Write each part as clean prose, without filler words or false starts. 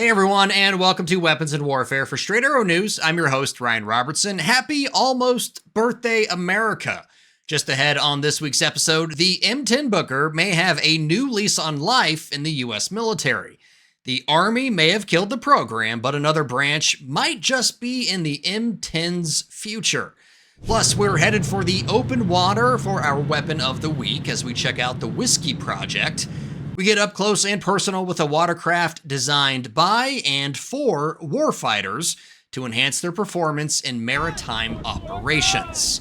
Hey everyone, and welcome to Weapons and Warfare for Straight Arrow News. I'm your host, Ryan Robertson. Happy almost birthday, America. Just ahead on this week's episode, the M10 Booker may have a new lease on life in the U.S. military. The Army may have killed the program, but another branch might just be in the M10's future. Plus, we're headed for the open water for our weapon of the week as we check out the Whiskey Project. We get up close and personal with a watercraft designed by and for warfighters to enhance their performance in maritime operations.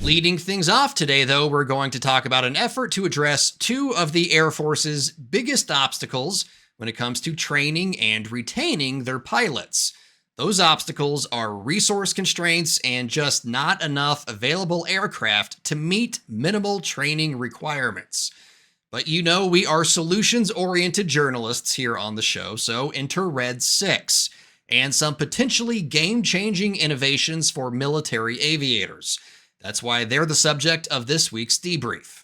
Leading things off today, though, we're going to talk about an effort to address two of the Air Force's biggest obstacles when it comes to training and retaining their pilots. Those obstacles are resource constraints and just not enough available aircraft to meet minimal training requirements. But you know we are solutions-oriented journalists here on the show, so enter Red 6 and some potentially game-changing innovations for military aviators. That's why they're the subject of this week's debrief.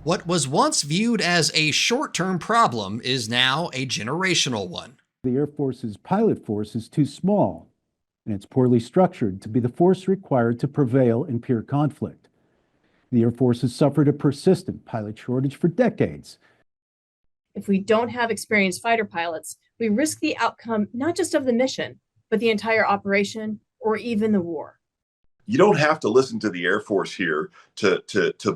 What was once viewed as a short-term problem is now a generational one. The Air Force's pilot force is too small, and it's poorly structured to be the force required to prevail in peer conflict. The Air Force has suffered a persistent pilot shortage for decades. If we don't have experienced fighter pilots, we risk the outcome not just of the mission, but the entire operation or even the war. You don't have to listen to the Air Force here to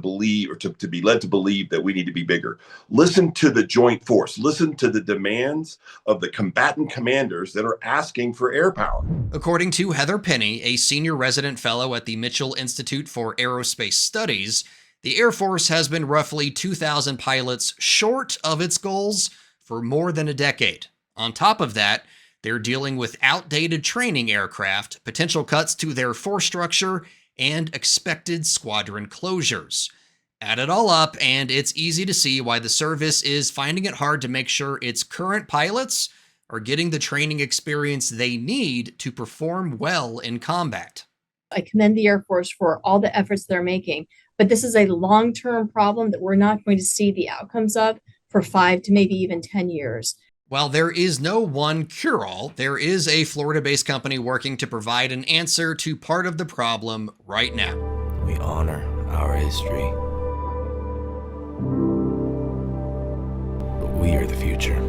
believe or to be led to believe that we need to be bigger. Listen to the joint force. Listen to the demands of the combatant commanders that are asking for air power. According to Heather Penny, a senior resident fellow at the Mitchell Institute for Aerospace Studies, the Air Force has been roughly 2,000 pilots short of its goals for more than a decade. On top of that, they're dealing with outdated training aircraft, potential cuts to their force structure, and expected squadron closures. Add it all up, and it's easy to see why the service is finding it hard to make sure its current pilots are getting the training experience they need to perform well in combat. I commend the Air Force for all the efforts they're making, but this is a long-term problem that we're not going to see the outcomes of for 5 to maybe even 10 years. While there is no one cure-all, there is a Florida-based company working to provide an answer to part of the problem right now. We honor our history, but we are the future.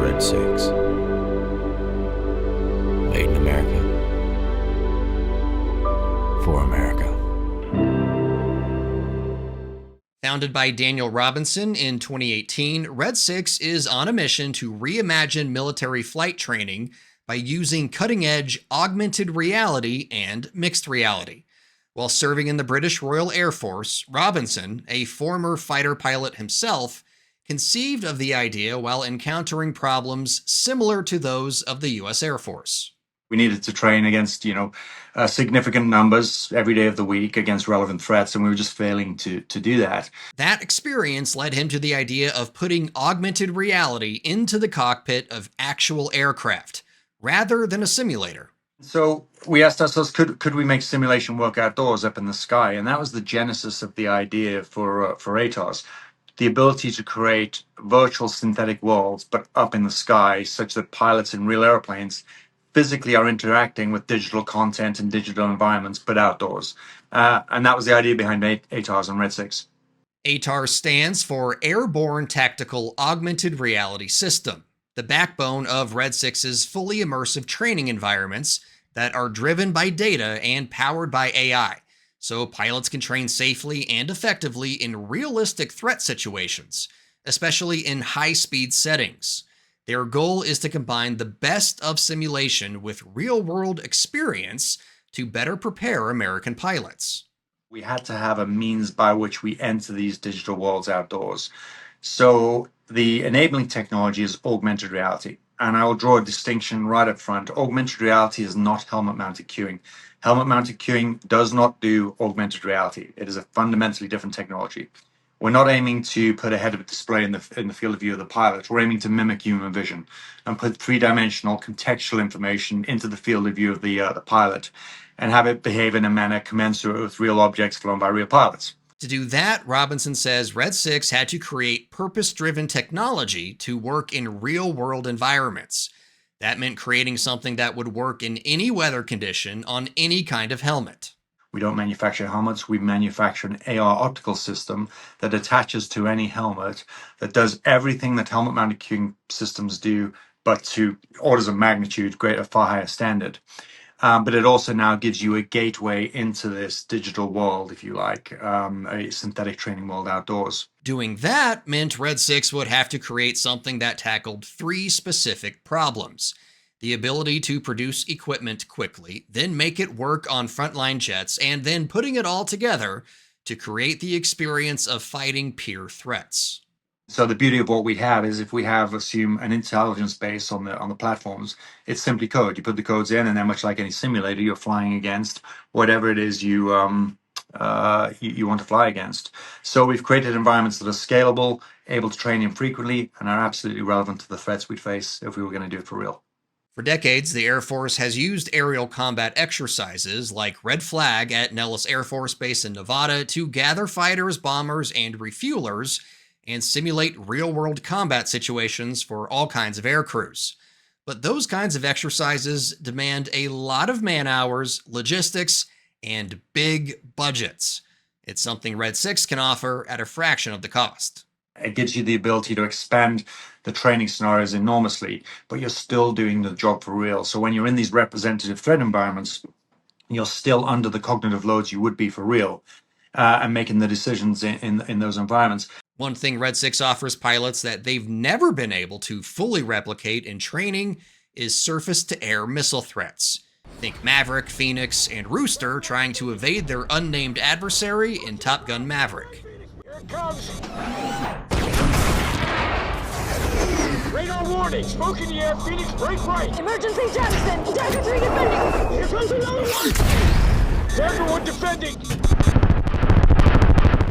Red 6. Made in America. For America. Founded by Daniel Robinson in 2018, Red 6 is on a mission to reimagine military flight training by using cutting-edge augmented reality and mixed reality. While serving in the British Royal Air Force, Robinson, a former fighter pilot himself, conceived of the idea while encountering problems similar to those of the U.S. Air Force. We needed to train against, significant numbers every day of the week against relevant threats, and we were just failing to do that. That experience led him to the idea of putting augmented reality into the cockpit of actual aircraft, rather than a simulator. So we asked ourselves, could we make simulation work outdoors up in the sky? And that was the genesis of the idea for ATARS. The ability to create virtual synthetic worlds, but up in the sky, such that pilots in real airplanes physically are interacting with digital content and digital environments, but outdoors. And that was the idea behind ATARS and Red 6. ATARS stands for Airborne Tactical Augmented Reality System, the backbone of Red 6's fully immersive training environments that are driven by data and powered by AI, so pilots can train safely and effectively in realistic threat situations, especially in high-speed settings. Their goal is to combine the best of simulation with real-world experience to better prepare American pilots. We had to have a means by which we enter these digital worlds outdoors. So the enabling technology is augmented reality. And I will draw a distinction right up front. Augmented reality is not helmet-mounted queuing. Helmet-mounted queuing does not do augmented reality. It is a fundamentally different technology. We're not aiming to put a head-up display in the field of view of the pilot. We're aiming to mimic human vision and put three-dimensional contextual information into the field of view of the pilot and have it behave in a manner commensurate with real objects flown by real pilots. To do that, Robinson says Red 6 had to create purpose-driven technology to work in real-world environments. That meant creating something that would work in any weather condition on any kind of helmet. We don't manufacture helmets. We manufacture an AR optical system that attaches to any helmet that does everything that helmet mounted systems do, but to orders of magnitude greater, far higher standard. But it also now gives you a gateway into this digital world, if you like, a synthetic training world outdoors. Doing that meant Red 6 would have to create something that tackled 3 specific problems. The ability to produce equipment quickly, then make it work on frontline jets, and then putting it all together to create the experience of fighting peer threats. So the beauty of what we have is if we assume an intelligence base on the platforms, it's simply code. You put the codes in, and then much like any simulator, you're flying against whatever it is you want to fly against. So we've created environments that are scalable, able to train infrequently, and are absolutely relevant to the threats we'd face if we were going to do it for real. For decades, the Air Force has used aerial combat exercises like Red Flag at Nellis Air Force Base in Nevada to gather fighters, bombers, and refuelers and simulate real-world combat situations for all kinds of air crews. But those kinds of exercises demand a lot of man-hours, logistics, and big budgets. It's something Red 6 can offer at a fraction of the cost. It gives you the ability to expand the training scenarios enormously, but you're still doing the job for real. So when you're in these representative threat environments, you're still under the cognitive loads you would be for real, and making the decisions in those environments. One thing Red 6 offers pilots that they've never been able to fully replicate in training is surface-to-air missile threats. Think Maverick, Phoenix, and Rooster trying to evade their unnamed adversary in Top Gun Maverick. Here it comes! Radar warning! Smoke in the air, Phoenix, break right! Emergency jettison! Dagger 3 defending! Here comes another one! Dagger 1 defending!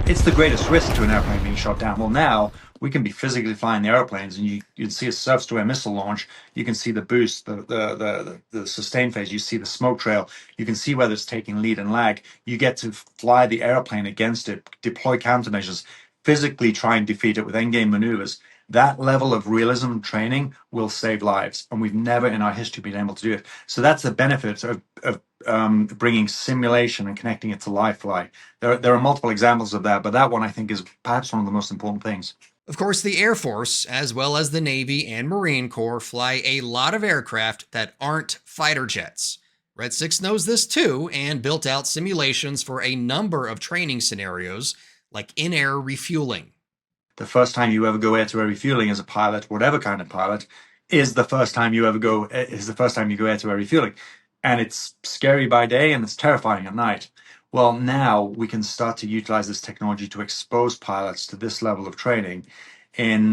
It's the greatest risk to an airplane being shot down. Well, now we can be physically flying the airplanes, and you'd see a surface-to-air missile launch. You can see the boost, the sustain phase. You see the smoke trail. You can see whether it's taking lead and lag. You get to fly the airplane against it, deploy countermeasures, physically try and defeat it with endgame maneuvers. That level of realism training will save lives, and we've never in our history been able to do it. So that's the benefit of bringing simulation and connecting it to live fly. There are multiple examples of that, but that one I think is perhaps one of the most important things. Of course, the Air Force, as well as the Navy and Marine Corps, fly a lot of aircraft that aren't fighter jets. Red 6 knows this too, and built out simulations for a number of training scenarios, like in-air refueling. The first time you ever go air-to-air refueling as a pilot, whatever kind of pilot, is the first time you go air-to-air refueling. And it's scary by day and it's terrifying at night. Well, now we can start to utilize this technology to expose pilots to this level of training in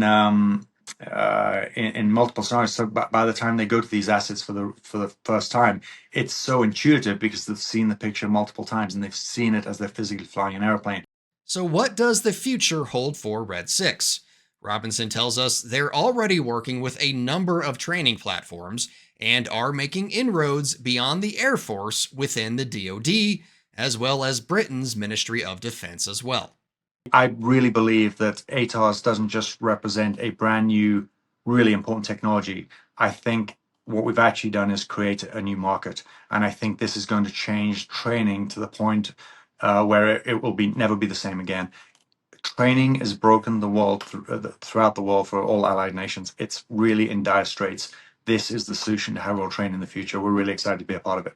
multiple scenarios. So by the time they go to these assets for the first time, it's so intuitive because they've seen the picture multiple times and they've seen it as they're physically flying an airplane. So what does the future hold for Red 6? Robinson tells us they're already working with a number of training platforms and are making inroads beyond the Air Force within the DoD, as well as Britain's Ministry of Defense as well. I really believe that ATARS doesn't just represent a brand new, really important technology. I think what we've actually done is create a new market. And I think this is going to change training to the point where it will never be the same again. Training has broken the world throughout the world for all allied nations. It's really in dire straits. This is the solution to how we'll train in the future. We're really excited to be a part of it.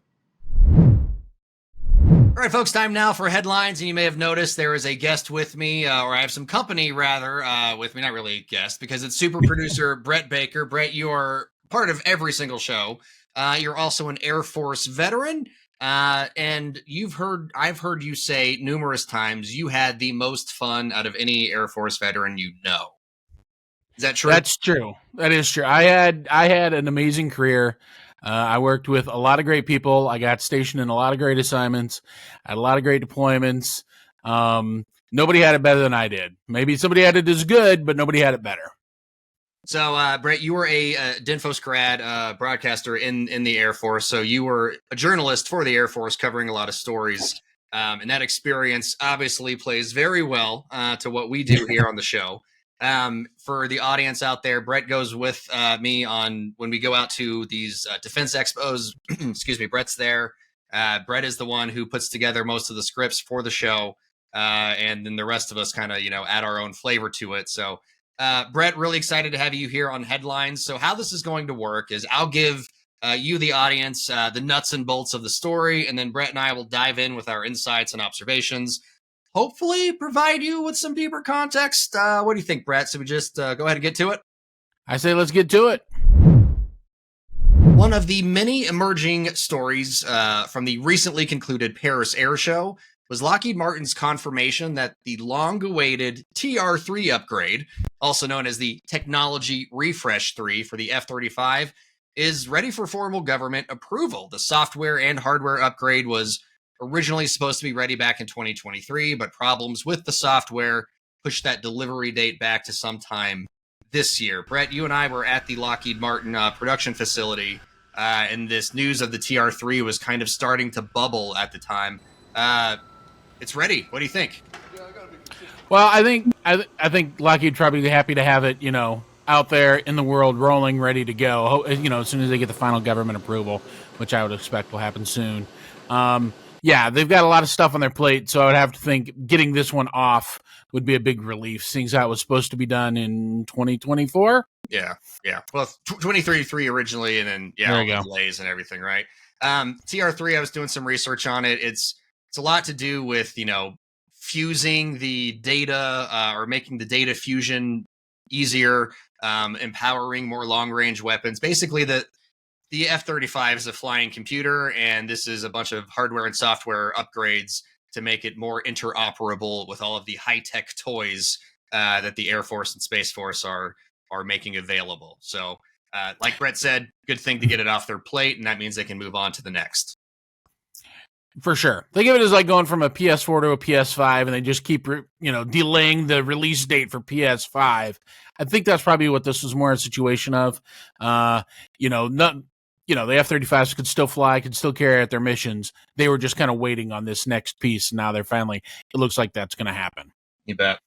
All right, folks, time now for headlines. And you may have noticed there is a guest with me, or I have some company rather with me, not really a guest, because it's super producer Brett Baker. Brett, you are part of every single show. You're also an Air Force veteran. And I've heard you say numerous times you had the most fun out of any Air Force veteran you know. Is that true? That's true. That is true. I had an amazing career. I worked with a lot of great people. I got stationed in a lot of great assignments. I had a lot of great deployments. Nobody had it better than I did. Maybe somebody had it as good, but nobody had it better. So, Brett, you were a DINFOS grad broadcaster in the Air Force. So you were a journalist for the Air Force covering a lot of stories And that experience obviously plays very well to what we do here on the show. For the audience out there, Brett goes with me on when we go out to these defense expos. Excuse me, Brett's there. Brett is the one who puts together most of the scripts for the show. And then the rest of us kind of, add our own flavor to it. So, Brett, really excited to have you here on Headlines. So how this is going to work is I'll give you, the audience, the nuts and bolts of the story, and then Brett and I will dive in with our insights and observations. Hopefully provide you with some deeper context. What do you think, Brett? So we just go ahead and get to it? I say let's get to it. One of the many emerging stories from the recently concluded Paris Air Show was Lockheed Martin's confirmation that the long-awaited TR-3 upgrade, also known as the Technology Refresh 3 for the F-35, is ready for formal government approval. The software and hardware upgrade was originally supposed to be ready back in 2023, but problems with the software pushed that delivery date back to sometime this year. Brett, you and I were at the Lockheed Martin production facility, and this news of the TR-3 was kind of starting to bubble at the time. It's ready. What do you think? Well, I think Lockheed probably be happy to have it, out there in the world, rolling, ready to go. As soon as they get the final government approval, which I would expect will happen soon. Yeah, they've got a lot of stuff on their plate, so I would have to think getting this one off would be a big relief, seeing as how it was supposed to be done in 2024. Yeah. Well, 2023 originally, and then There you all go. the delays and everything, right? TR3, I was doing some research on it. It's a lot to do with fusing the data or making the data fusion easier, empowering more long range weapons. Basically, the F-35 is a flying computer, and this is a bunch of hardware and software upgrades to make it more interoperable with all of the high-tech toys that the Air Force and Space Force are making available. So, like Brett said, good thing to get it off their plate, and that means they can move on to the next. For sure. Think of it as like going from a PS4 to a PS5, and they just keep, delaying the release date for PS5. I think that's probably what this was more a situation of. The F-35s could still fly, could still carry out their missions. They were just kind of waiting on this next piece. Now they're finally, it looks like that's going to happen. You bet.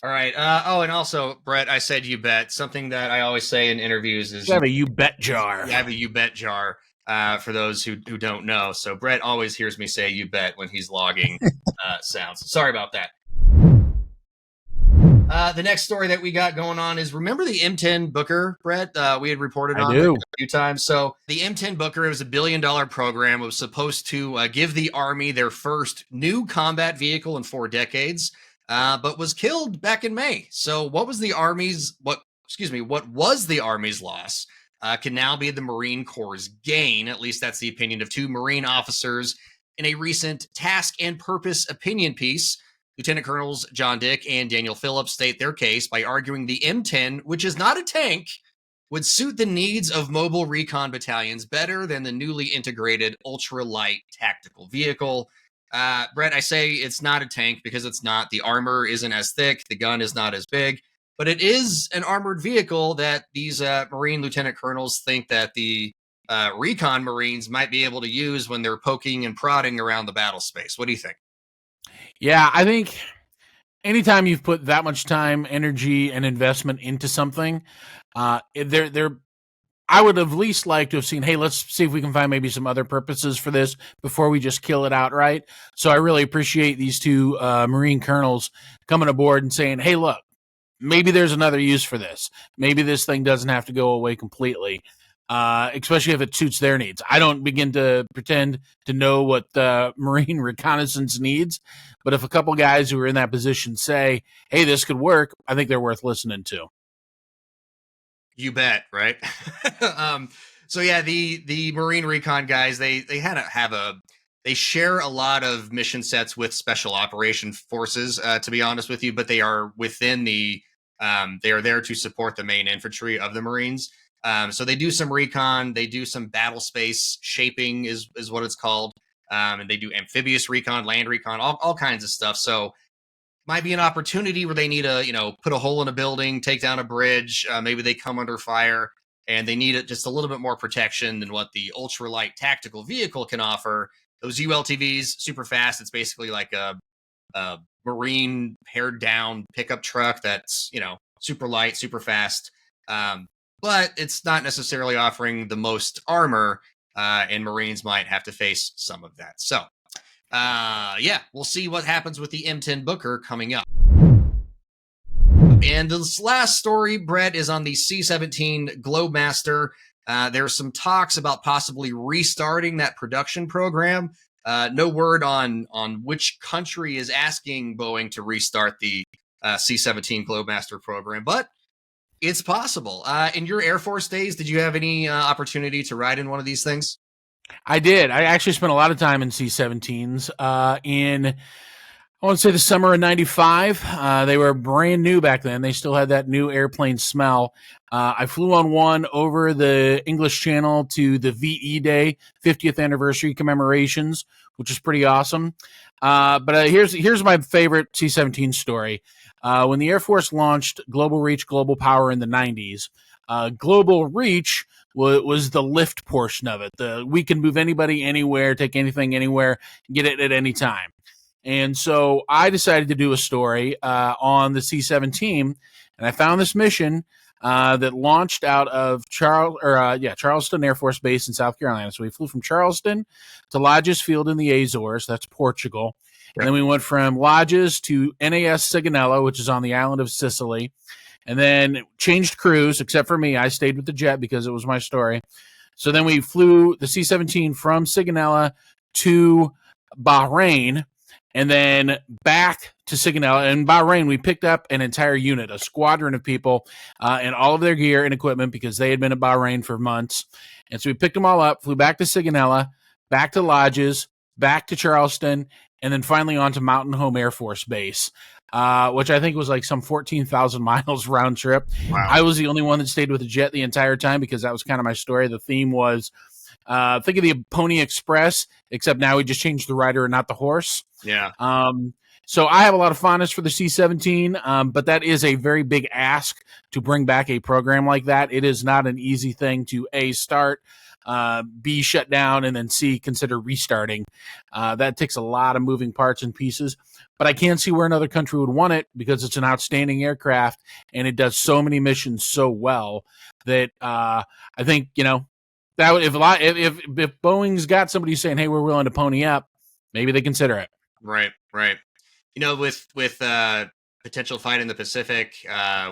All right. And also, Brett, I said you bet. Something that I always say in interviews is You have a you bet jar. You have a you bet jar. For those who don't know. So Brett always hears me say you bet when he's logging sounds. Sorry about that. The next story that we got going on is, remember the M10 Booker, Brett? We had reported on it a few times. So the M10 Booker, it was $1 billion program. It was supposed to give the Army their first new combat vehicle in 4 decades, but was killed back in May. So what was the Army's loss? Can now be the Marine Corps' gain. At least that's the opinion of 2 Marine officers in a recent Task and Purpose opinion piece. Lieutenant Colonels John Dick and Daniel Phillips state their case by arguing the M10, which is not a tank, would suit the needs of mobile recon battalions better than the newly integrated ultralight tactical vehicle. Brett, I say it's not a tank because it's not. The armor isn't as thick. The gun is not as big. But it is an armored vehicle that these Marine lieutenant colonels think that the recon Marines might be able to use when they're poking and prodding around the battle space. What do you think? Yeah, I think anytime you've put that much time, energy, and investment into something, I would have least liked to have seen, hey, let's see if we can find maybe some other purposes for this before we just kill it outright. So I really appreciate these 2 Marine colonels coming aboard and saying, hey, look, maybe there's another use for this. Maybe this thing doesn't have to go away completely, especially if it suits their needs. I don't begin to pretend to know what the Marine reconnaissance needs, but if a couple guys who are in that position say, hey, this could work, I think they're worth listening to. You bet, right? So yeah, the Marine recon guys, they share a lot of mission sets with Special Operation Forces, to be honest with you, but they are within they are there to support the main infantry of the Marines. So they do some recon, they do some battle space shaping is what it's called. And they do amphibious recon, land recon, all kinds of stuff. So might be an opportunity where they need to, put a hole in a building, take down a bridge. Maybe they come under fire and they need just a little bit more protection than what the ultralight tactical vehicle can offer. those ULTVs, super fast. It's basically like a marine pared down pickup truck that's, super light, super fast. But it's not necessarily offering the most armor, and Marines might have to face some of that. So, we'll see what happens with the M10 Booker coming up. And this last story, Brett, is on the C-17 Globemaster. There's some talks about possibly restarting that production program. No word on which country is asking Boeing to restart the C-17 Globemaster program, but it's possible. In your Air Force days, did you have any opportunity to ride in one of these things? I did. I actually spent a lot of time in C-17s in, I want to say, the summer of 95. They were brand new back then. They still had that new airplane smell. I flew on one over the English Channel to the VE Day 50th anniversary commemorations, which is pretty awesome. But here's my favorite C-17 story. When the Air Force launched Global Reach, Global Power in the 90s, Global Reach was the lift portion of it. We can move anybody anywhere, take anything anywhere, get it at any time. And so I decided to do a story on the C-17, and I found this mission that launched out of Charleston Air Force Base in South Carolina. So we flew from Charleston to Lodges Field in the Azores, that's Portugal. And then we went from Lodges to NAS Sigonella, which is on the island of Sicily, and then changed crews, except for me. I stayed with the jet because it was my story. So then we flew the C-17 from Sigonella to Bahrain, and then back to Sigonella. In Bahrain, we picked up an entire unit, a squadron of people, and all of their gear and equipment because they had been in Bahrain for months. And so we picked them all up, flew back to Sigonella, back to Lodges, back to Charleston, and then finally on to Mountain Home Air Force Base, which I think was like some 14,000 miles round trip. Wow. I was the only one that stayed with the jet the entire time because that was kind of my story. The theme was, think of the Pony Express, except now we just changed the rider and not the horse. Yeah. So I have a lot of fondness for the C-17, but that is a very big ask to bring back a program like that. It is not an easy thing to A, start, B, shut down, and then C, consider restarting. That takes a lot of moving parts and pieces, but I can't see where another country would want it because it's an outstanding aircraft and it does so many missions so well that I think, that would, if Boeing's got somebody saying, hey, we're willing to pony up, maybe they consider it. Right. With potential fight in the Pacific,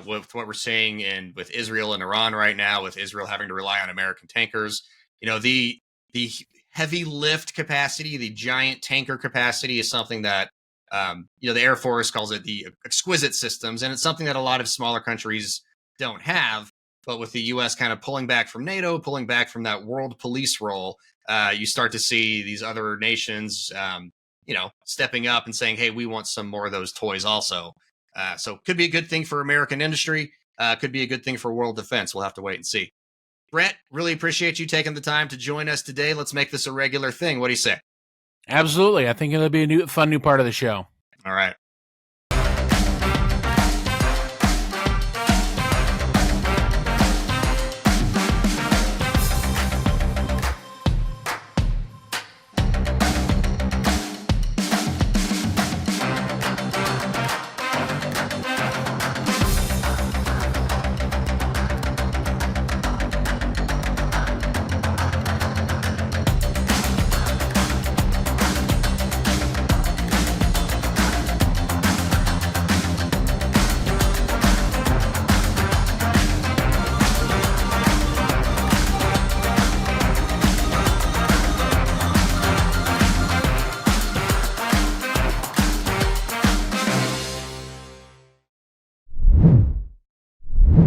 with what we're seeing with Israel and Iran right now, with Israel having to rely on American tankers, the heavy lift capacity, the giant tanker capacity is something that, the Air Force calls it the exquisite systems. And it's something that a lot of smaller countries don't have. But with the U.S. kind of pulling back from NATO, pulling back from that world police role, you start to see these other nations, stepping up and saying, hey, we want some more of those toys also. So could be a good thing for American industry. Could be a good thing for world defense. We'll have to wait and see. Brett, really appreciate you taking the time to join us today. Let's make this a regular thing. What do you say? Absolutely. I think it'll be a fun new part of the show. All right.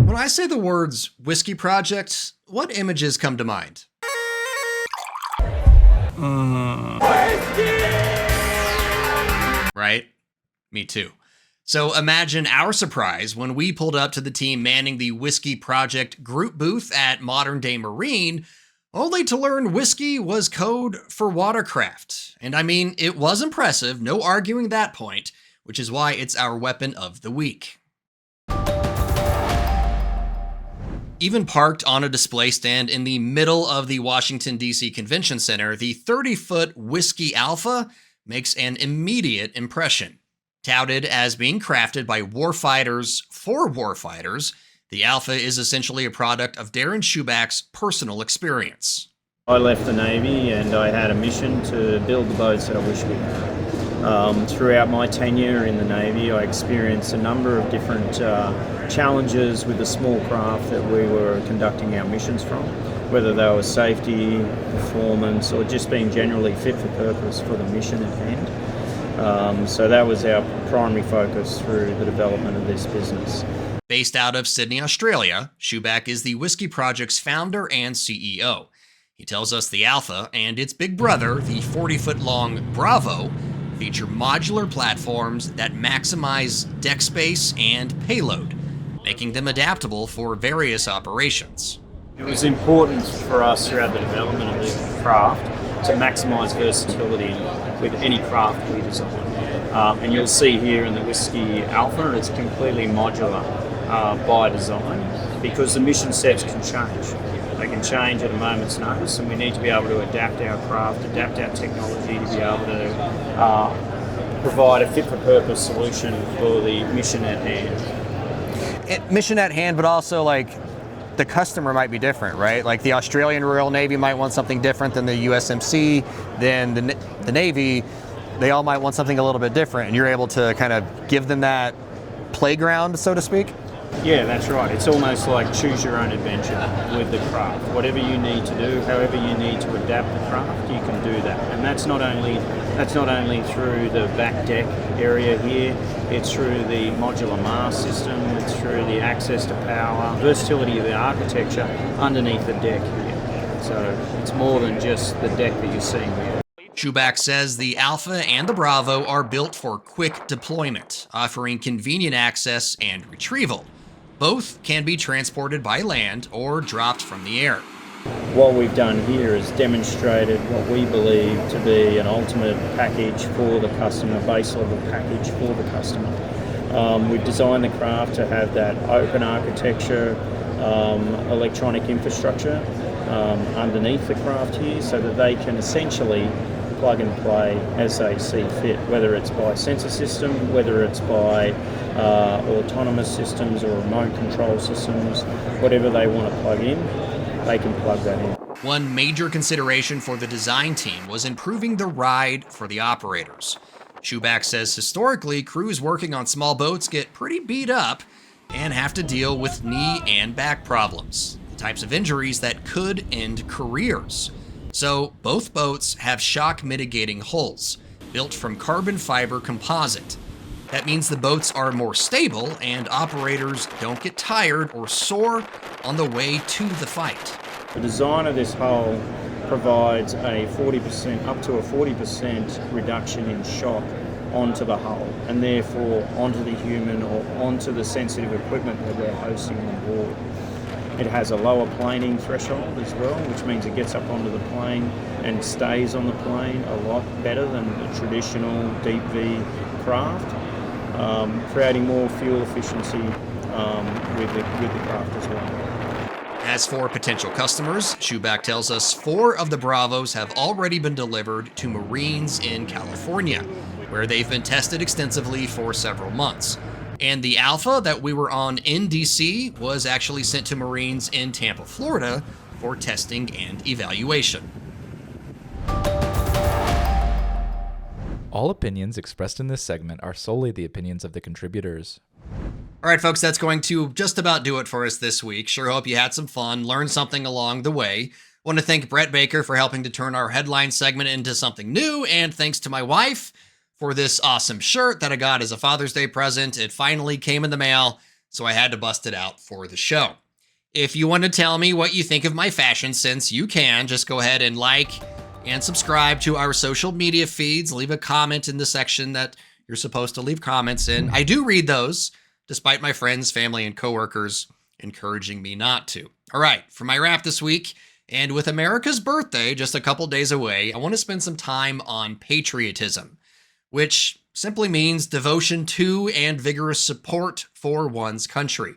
When I say the words Whiskey Project, what images come to mind? Right? Me too. So imagine our surprise when we pulled up to the team manning the Whiskey Project group booth at Modern Day Marine, only to learn whiskey was code for watercraft. And I mean, it was impressive, no arguing that point, which is why it's our weapon of the week. Even parked on a display stand in the middle of the Washington, D.C. Convention Center, the 30-foot Whiskey Alpha makes an immediate impression. Touted as being crafted by warfighters for warfighters, the Alpha is essentially a product of Darren Schuback's personal experience. I left the Navy and I had a mission to build the boats that I wish we had. Throughout my tenure in the Navy, I experienced a number of different challenges with the small craft that we were conducting our missions from, whether they were safety, performance, or just being generally fit for purpose for the mission at hand. So that was our primary focus through the development of this business. Based out of Sydney, Australia, Schuback is the Whiskey Project's founder and CEO. He tells us the Alpha and its big brother, the 40-foot-long Bravo, feature modular platforms that maximize deck space and payload, making them adaptable for various operations. It was important for us throughout the development of the craft to maximize versatility with any craft we design. And you'll see here in the Whiskey Alpha, it's completely modular by design because the mission sets can change. They can change at a moment's notice, and we need to be able to adapt our craft, adapt our technology to be able to provide a fit-for-purpose solution for the mission at hand. Mission at hand, but also like the customer might be different, right? Like the Australian Royal Navy might want something different than the USMC, then the Navy, they all might want something a little bit different, and you're able to kind of give them that playground, so to speak? Yeah, that's right. It's almost like choose your own adventure with the craft. Whatever you need to do, however you need to adapt the craft, you can do that. And that's not only through the back deck area here, it's through the modular mast system, it's through the access to power, versatility of the architecture underneath the deck here. So it's more than just the deck that you're seeing here. Schuback says the Alpha and the Bravo are built for quick deployment, offering convenient access and retrieval. Both can be transported by land or dropped from the air. What we've done here is demonstrated what we believe to be an ultimate package for the customer, base level package for the customer. We've designed the craft to have that open architecture, electronic infrastructure underneath the craft here so that they can essentially plug and play as they see fit, whether it's by sensor system, whether it's by autonomous systems or remote control systems, whatever they want to plug in, they can plug that in. One major consideration for the design team was improving the ride for the operators. Schuback says historically, crews working on small boats get pretty beat up and have to deal with knee and back problems, the types of injuries that could end careers. So both boats have shock mitigating hulls built from carbon fiber composite. That means the boats are more stable and operators don't get tired or sore on the way to the fight. The design of this hull provides a 40%, up to a 40% reduction in shock onto the hull and therefore onto the human or onto the sensitive equipment that we're hosting on board. It has a lower planing threshold as well, which means it gets up onto the plane and stays on the plane a lot better than the traditional deep V craft, creating more fuel efficiency with the craft as well. As for potential customers, Schuback tells us 4 of the Bravos have already been delivered to Marines in California, where they've been tested extensively for several months. And the Alpha that we were on in DC was actually sent to Marines in Tampa, Florida for testing and evaluation. All opinions expressed in this segment are solely the opinions of the contributors. All right, folks, that's going to just about do it for us this week. Sure hope you had some fun, learned something along the way. Want to thank Brett Baker for helping to turn our headline segment into something new, and thanks to my wife for this awesome shirt that I got as a Father's Day present. It finally came in the mail, so I had to bust it out for the show. If you want to tell me what you think of my fashion sense, you can. Just go ahead and like and subscribe to our social media feeds. Leave a comment in the section that you're supposed to leave comments in. I do read those, despite my friends, family, and coworkers encouraging me not to. All right, for my wrap this week, and with America's birthday just a couple days away, I want to spend some time on patriotism, which simply means devotion to and vigorous support for one's country.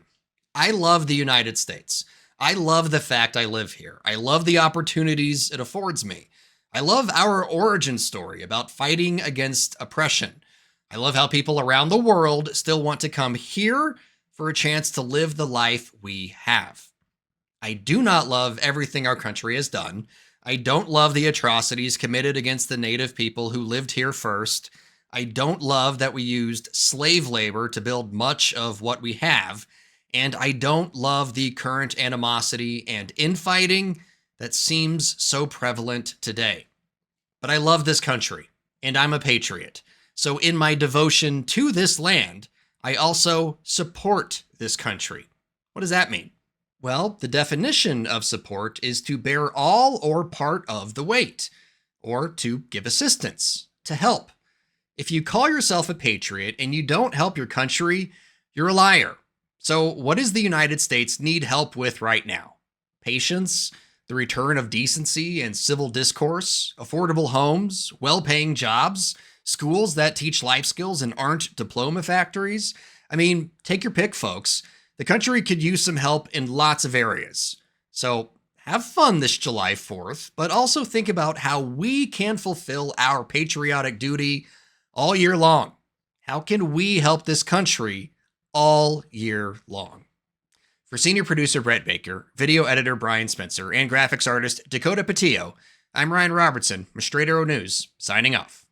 I love the United States. I love the fact I live here. I love the opportunities it affords me. I love our origin story about fighting against oppression. I love how people around the world still want to come here for a chance to live the life we have. I do not love everything our country has done. I don't love the atrocities committed against the native people who lived here first. I don't love that we used slave labor to build much of what we have. And I don't love the current animosity and infighting that seems so prevalent today. But I love this country, and I'm a patriot. So in my devotion to this land, I also support this country. What does that mean? Well, the definition of support is to bear all or part of the weight, or to give assistance, to help. If you call yourself a patriot and you don't help your country, you're a liar. So what does the United States need help with right now? Patience, the return of decency and civil discourse, affordable homes, well-paying jobs, schools that teach life skills and aren't diploma factories. I mean, take your pick, folks. The country could use some help in lots of areas. So have fun this July 4th, but also think about how we can fulfill our patriotic duty all year long. How can we help this country all year long? For senior producer Brett Baker, video editor Brian Spencer, and graphics artist Dakota Patillo, I'm Ryan Robertson, from Straight Arrow News, signing off.